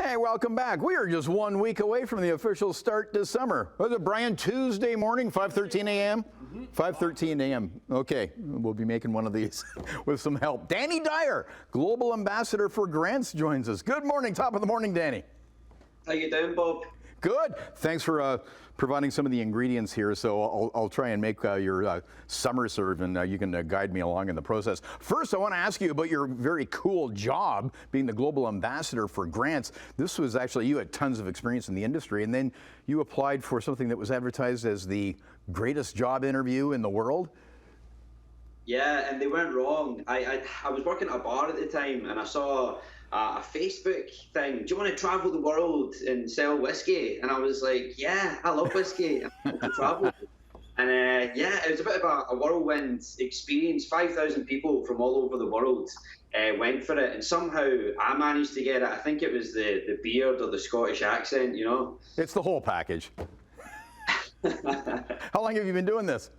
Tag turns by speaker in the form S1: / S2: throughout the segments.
S1: Hey, welcome back. We are just 1 week away from the official start to summer. Was it, Brian? Tuesday morning, 5:13 a.m.? 5:13 a.m. Okay, we'll be making one of these with some help. Danny Dyer, Global Ambassador for Grants, joins us. Good morning. Top of the morning, Danny.
S2: How you doing, Bob?
S1: Good. Thanks for providing some of the ingredients here. So I'll try and make your summer serve, and you can guide me along in the process. First, I want to ask you about your very cool job being the Global Ambassador for Grants. This was actually, you had tons of experience in the industry, and then you applied for something that was advertised as the greatest job interview in the world.
S2: Yeah, and they weren't wrong. I was working at a bar at the time, and I saw a Facebook thing. Do you want to travel the world and sell whiskey? And I was like, yeah, I love whiskey. I want to travel. And yeah, it was a bit of a whirlwind experience. 5,000 people from all over the world went for it, and somehow I managed to get it. I think it was the beard or the Scottish accent, you know?
S1: It's the whole package. How long have you been doing this?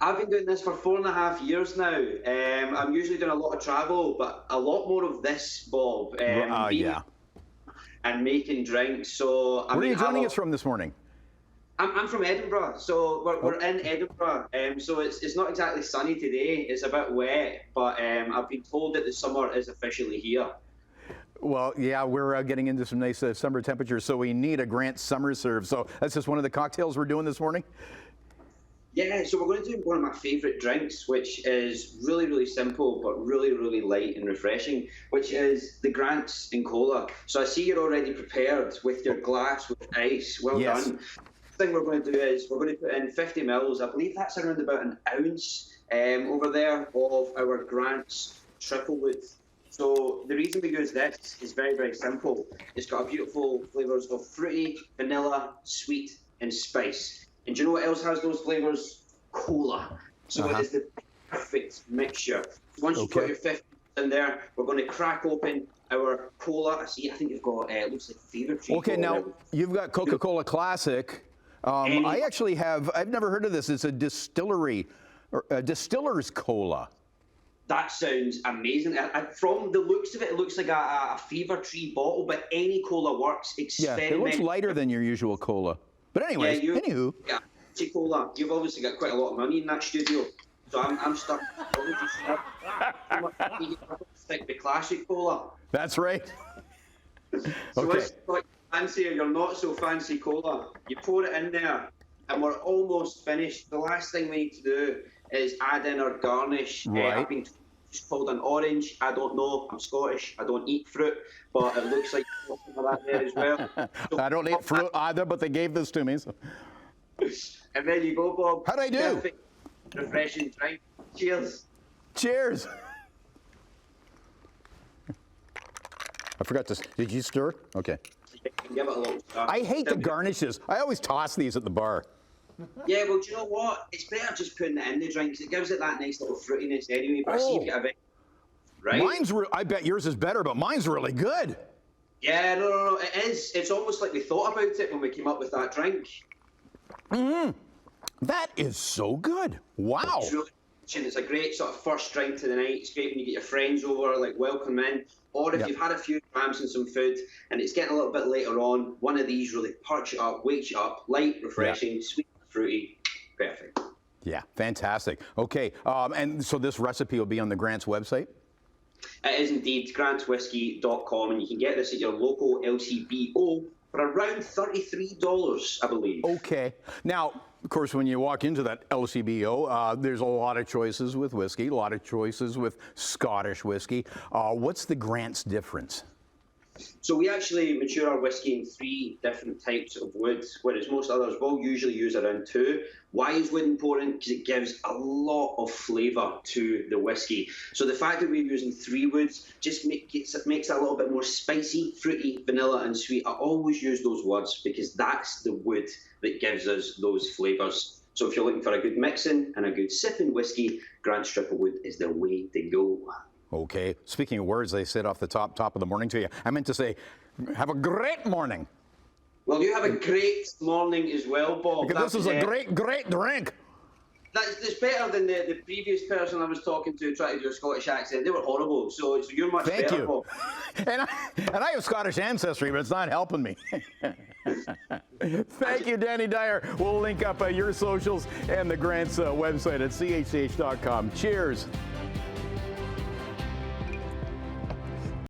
S2: I've been doing this for 4.5 years now. I'm usually doing a lot of travel, but a lot more of this, Bob.
S1: Yeah.
S2: And making drinks. So
S1: Where are you joining us from this morning?
S2: I'm from Edinburgh, so we're in Edinburgh. So it's not exactly sunny today. It's a bit wet, but I've been told that the summer is officially here.
S1: Well, yeah, we're getting into some nice summer temperatures, so we need a Grant summer serve. So that's just one of the cocktails we're doing this morning?
S2: Yeah, so we're going to do one of my favourite drinks, which is really, really simple, but really, really light and refreshing, which is the Grants in cola. So I see you're already prepared with your glass with ice. Well done. The thing we're going to do is we're going to put in 50 mils. I believe that's around about an ounce over there of our Grants triple wood. So the reason we use this is very, very simple. It's got beautiful flavours of fruity, vanilla, sweet, and spice. And do you know what else has those flavours? Cola. So it is the perfect mixture. Once you put your 50 in there, we're going to crack open our cola. I think you've got, it looks like Fever Tree.
S1: Okay, now you've got Coca-Cola Classic. I actually I've never heard of this. It's a distillery, or a distiller's cola.
S2: That sounds amazing. From the looks of it, it looks like a Fever Tree bottle, but any cola works.
S1: Yeah, it looks lighter than your usual cola. But anyways, anywho.
S2: Yeah, cola. You've obviously got quite a lot of money in that studio, so I'm stuck. Stick the classic cola.
S1: That's right.
S2: So it's like fancy or your not so fancy cola. You pour it in there, and we're almost finished. The last thing we need to do is add in our garnish.
S1: Right.
S2: I've been called an orange. I don't know. I'm Scottish. I don't eat fruit, but it looks like something like that there as well. So
S1: I don't eat fruit either, but they gave this to me. So.
S2: And there you go, Bob.
S1: How'd I do? Perfect,
S2: refreshing drink. Cheers.
S1: Cheers. I forgot to. Did you stir? Okay.
S2: Give it a little stir.
S1: I hate the garnishes. I always toss these at the bar.
S2: Yeah, well, do you know what? It's better just putting it in the drink because it gives it that nice little fruitiness anyway. But I see if you have it. Right?
S1: I bet yours is better, but mine's really good.
S2: Yeah, no, it is. It's almost like we thought about it when we came up with that drink.
S1: That is so good. Wow.
S2: It's a great sort of first drink to the night. It's great when you get your friends over, like welcome in. Or if you've had a few grams and some food and it's getting a little bit later on, one of these really perks you up, wakes you up, light, refreshing, sweet, fruity, perfect.
S1: Yeah, fantastic. Okay, and so this recipe will be on the Grants website?
S2: It is indeed, grantswhiskey.com, and you can get this at your local LCBO for around $33, I believe.
S1: Okay. Now, of course, when you walk into that LCBO, there's a lot of choices with whiskey, a lot of choices with Scottish whiskey. What's the Grants difference?
S2: So we actually mature our whiskey in 3 different types of wood, whereas most others will usually use around 2. Why is wood important? Because it gives a lot of flavour to the whiskey. So the fact that we're using 3 woods just makes it a little bit more spicy, fruity, vanilla and sweet. I always use those words because that's the wood that gives us those flavours. So if you're looking for a good mixing and a good sipping whiskey, Grant's Triple Wood is the way to go.
S1: Okay. Speaking of words, they said off the top of the morning to you. I meant to say, have a great morning.
S2: Well, you have a great morning as well, Bob.
S1: Because this is a great drink.
S2: It's better than the previous person I was talking to trying to do a Scottish accent. They were horrible. So you're much
S1: Thank
S2: better.
S1: you.
S2: Paul.
S1: And I have Scottish ancestry, but it's not helping me. Thank you, Danny Dyer. We'll link up your socials and the Grant's website at chch.com. Cheers.